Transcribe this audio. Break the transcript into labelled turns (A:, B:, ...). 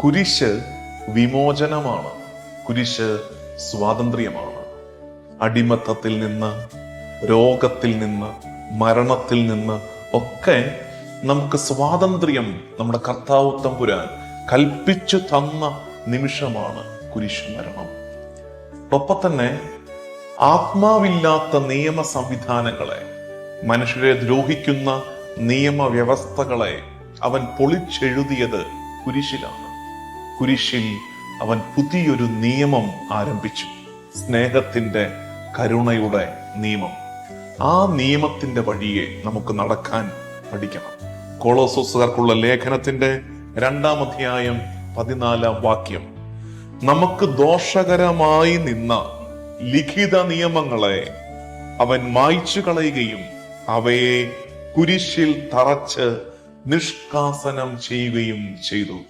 A: കുരിശ് വിമോചനമാണ്. കുരിശ് സ്വാതന്ത്ര്യമാണ്. അടിമത്തത്തിൽ നിന്ന്, രോഗത്തിൽ നിന്ന്, മരണത്തിൽ നിന്ന് ഒക്കെ നമുക്ക് സ്വാതന്ത്ര്യം നമ്മുടെ കർത്താവ് തമ്പുരാൻ കൽപ്പിച്ചു തന്ന നിമിഷമാണ് കുരിശ് മരണം. ഒപ്പം തന്നെ ആത്മാവില്ലാത്ത നിയമ സംവിധാനങ്ങളെ, മനുഷ്യരെ ദ്രോഹിക്കുന്ന നിയമവ്യവസ്ഥകളെ അവൻ പൊളിച്ചെഴുതിയത് കുരിശിലാണ്. കുരിശിൽ അവൻ പുതിയൊരു നിയമം ആരംഭിച്ചു, സ്നേഹത്തിന്റെ, കരുണയുടെ നിയമം. ആ നിയമത്തിന്റെ വഴിയെ നമുക്ക് നടക്കാൻ പഠിക്കണം. കൊളോസ്സോസുകാർക്കുള്ള ലേഖനത്തിന്റെ 2-ാം അധ്യായം 14-ാം വാക്യം, നമുക്ക് ദോഷകരമായി നിന്ന ലിഖിത നിയമങ്ങളെ അവൻ മായ്ച്ചു കളയുകയും അവയെ കുരിശിൽ തറച്ച് നിഷ്കാസനം ചെയ്യുകയും ചെയ്തു.